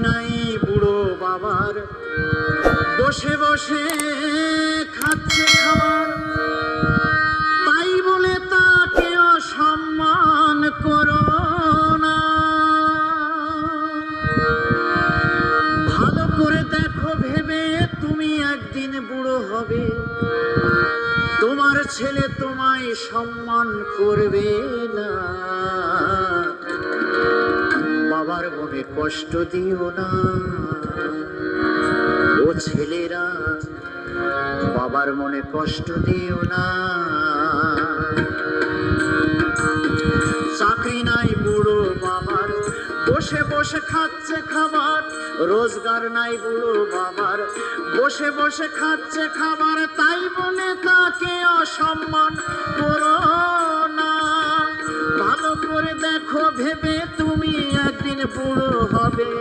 নাই বুড়ো বাবার বসে বসে খাচ্ছে খাবার, তাই বলে তাকে অসম্মান করো না। ভালো করে দেখো ভেবে তুমি একদিন বুড়ো হবে, তোমার ছেলে তোমায় সম্মান করবে না। বাবার মনে কষ্ট দিও না ও ছেলেরা, বাবার মনে কষ্ট দিও না। চাকরি নাই বুড়ো বাবার বসে বসে খাচ্ছে খাবার, রোজগার নাই বুড়ো বাবার বসে বসে খাচ্ছে খাবার, তাই বলে তাকে অসম্মান করো না। ভালো করে দেখো ভেবে তুমি একদিন বুড়ো হবে,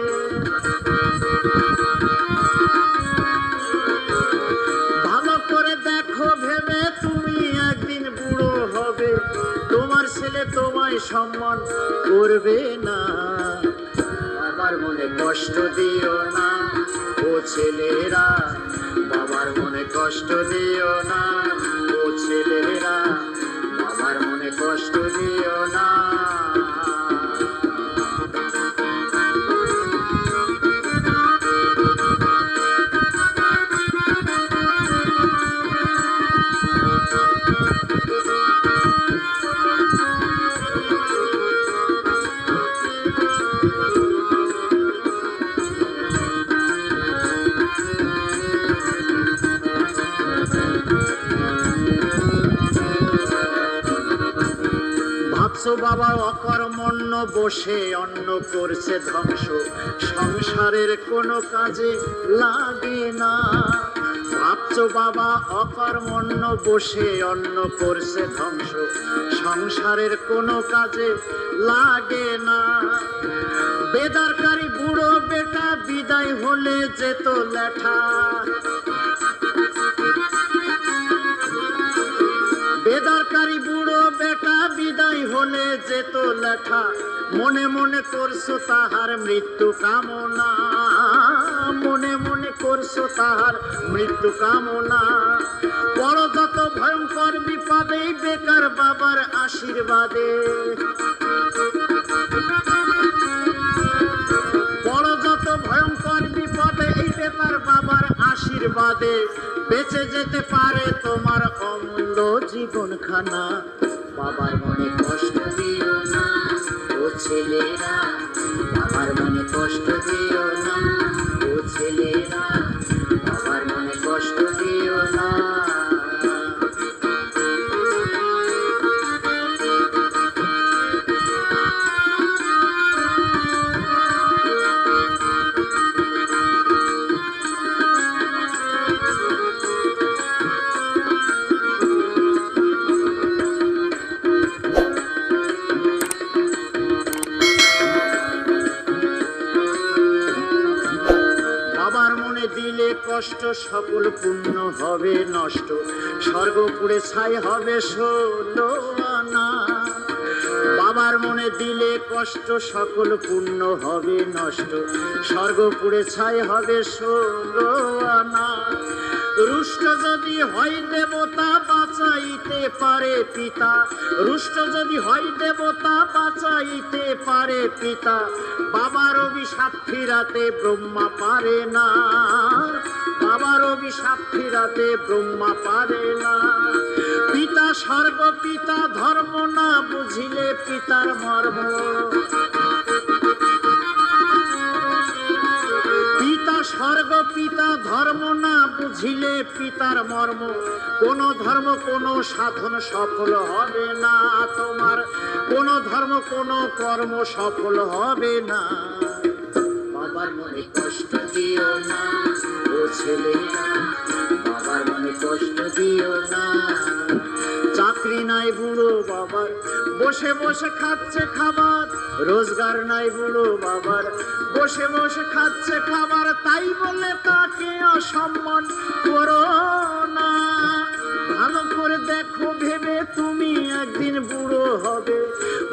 ভালো করে দেখো ভেবে তুমি একদিন বুড়ো হবে, তোমার ছেলে তোমায় সম্মান করবে না। বাবার মনে কষ্ট দিও না ও ছেলেরা, বাবার মনে কষ্ট দিও না ও ছেলেরা, বাবার মনে কষ্ট দিও না। বাবা অকর্মণ্য বসে অন্ন করছে ধ্বংস, সংসারের কোনো কাজে লাগে না। ভাবছো বাবা অকর্মণ্য বসে অন্ন করছে ধ্বংস, সংসারের কোনো কাজে লাগে না। বেদরকারি বুড়ো বেটা বিদায় হলে যেত লেঠা, বেদরকারি বুড়ো বেটা বিদায় হলে যেত লেখা, মনে মনে করছো তাহার মৃত্যু কামনা, মনে মনে করছো তাহার মৃত্যু কামনা। বড় যত ভয়ঙ্কর বিপদে বেকার বাবার আশীর্বাদে, বড় যত ভয়ঙ্কর বিপদে এই বেকার বাবার আশীর্বাদে বেঁচে যেতে পারে তোমার অমূল্য জীবনখানা। বাবার মনে কষ্ট দিও না ও ছেলেরা, বাবার মনে কষ্ট দিও না ও ছেলেরা, বাবার মনে কষ্ট দিও না। দিলে কষ্ট সকল পুণ্য হবে নষ্ট, স্বর্গ পুড়ে ছাই হবে 16 আনা। বাবার মনে দিলে কষ্ট সকল পুণ্য হবে নষ্ট, স্বর্গ পুড়ে ছাই হবে 16 আনা। রুষ্ট যদি হয় দেবতা বাঁচাইতে পারে পিতা, রুষ্ট যদি হয় দেবতা বাঁচাইতে পারে পিতা, বাবার অভিশাপ ফিরাতে ব্রহ্মা পারে না, বাবার অভিশাপ ফিরাতে ব্রহ্মা পারে না। পিতা স্বর্গ পিতা ধর্ম না বুঝিলে পিতার মর্ম, পিতা স্বর্গ পিতা ধর্ম না বুঝিলে পিতার মর্ম, কোন ধর্ম কোন সাধন সফল হবে না তোমার, কোন ধর্ম কোন কর্ম সফল হবে না। বাবার মনে কষ্ট দিও না ও ছেলেরা, বাবার মনে কষ্ট দিও না। চাকরি নাই বুড়ো বাবার বসে বসে খাচ্ছে খাবার, রোজগার নাই বুড়ো বাবার বসে বসে খাচ্ছে খাবার, তাই বলে তাকে অসম্মান করো না। ভালো করে দেখো ভেবে তুমি একদিন বুড়ো হবে,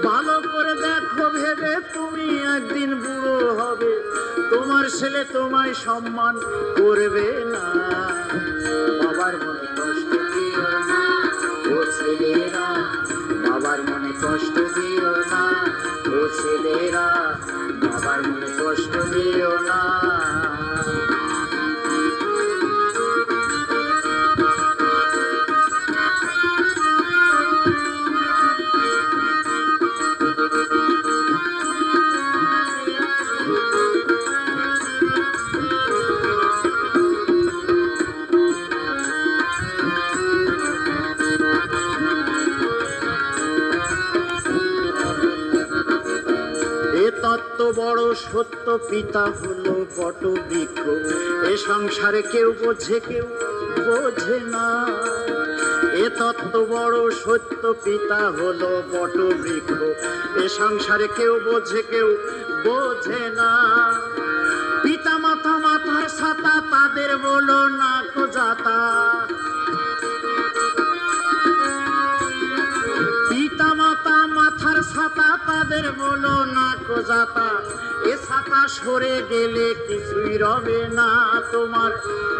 ভালো করে দেখো ভেবে তুমি একদিন বুড়ো হবে, তোমার ছেলে তোমায় সম্মান করবে না। বাবার মনে কষ্ট দিও না ও ছেলেরা, বাবার মনে কষ্ট দিও না ও ছেলেরা, বাবার মনে কষ্ট দিও না। এ তত্ত্ব বড় সত্য, পিতা হলো বট বৃক্ষ, এ সংসারে কেউ বোঝে কেউ বোঝে না। এ তত্ত্ব বড় সত্য, পিতা হলো বট বৃক্ষ, এ সংসারে কেউ বোঝে কেউ বোঝে না। পিতা মাতা মাথার ছাতা, তাদের বলো না কো যাতা। পিতা মাতা মাথার ছাতা, তাদের বলো না কো যাতা। এ ছাতা সরে গেলে কিছুই রবে না তোমার,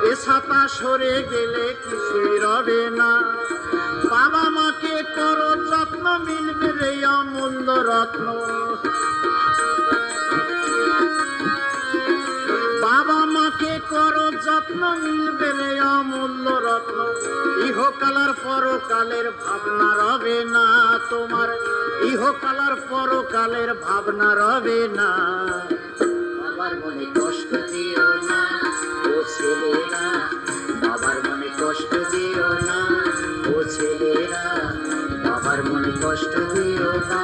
এ ছাতা সরে গেলে কিছুই রবে না। বাবা মাকে করো যত্ন, মিলবে রে অমূল্য রত্ন। বাবা মাকে করো যত্ন, মিলবে রে অমূল্য রত্ন। ইহকাল আর পরকালের ভাবনা রবে না তোমার, ইহকাল আর পরকালের ভাবনা রবে না। বাবার মনে কষ্ট দিও না ও ছেলেরা, বাবার মনে কষ্ট দিও না ও ছেলেরা, বাবার মনে কষ্ট দিও না।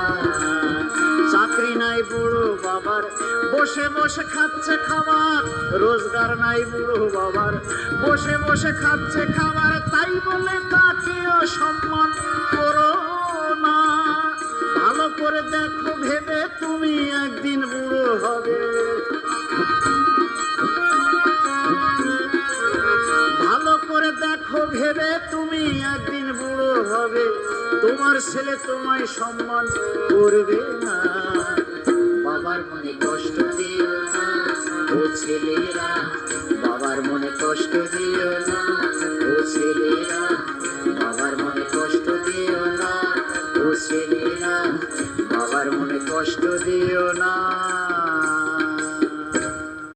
চাকরি নাই বুড়ো বাবার, বসে বসে খাচ্ছে খাবার, রোজগার নাই বুড়ো বাবার, বসে বসে খাচ্ছে খাবার। তাই বলে তাকে অসম্মান করো না, ভালো করে দেখো ভেবে তুমি একদিন বুড়ো হবে। ভালো করে দেখো ভেবে তুমি একদিন বুড়ো হবে, তোমার ছেলে তোমায় সম্মান করবে না। বাবার মনে কষ্ট দিও না ও ছেলেরা, বাবার মনে কষ্ট দিও না ও ছেলেরা, বাবার মনে কষ্ট দিও না ও ছেলেরা, বাবার মনে কষ্ট দিও না।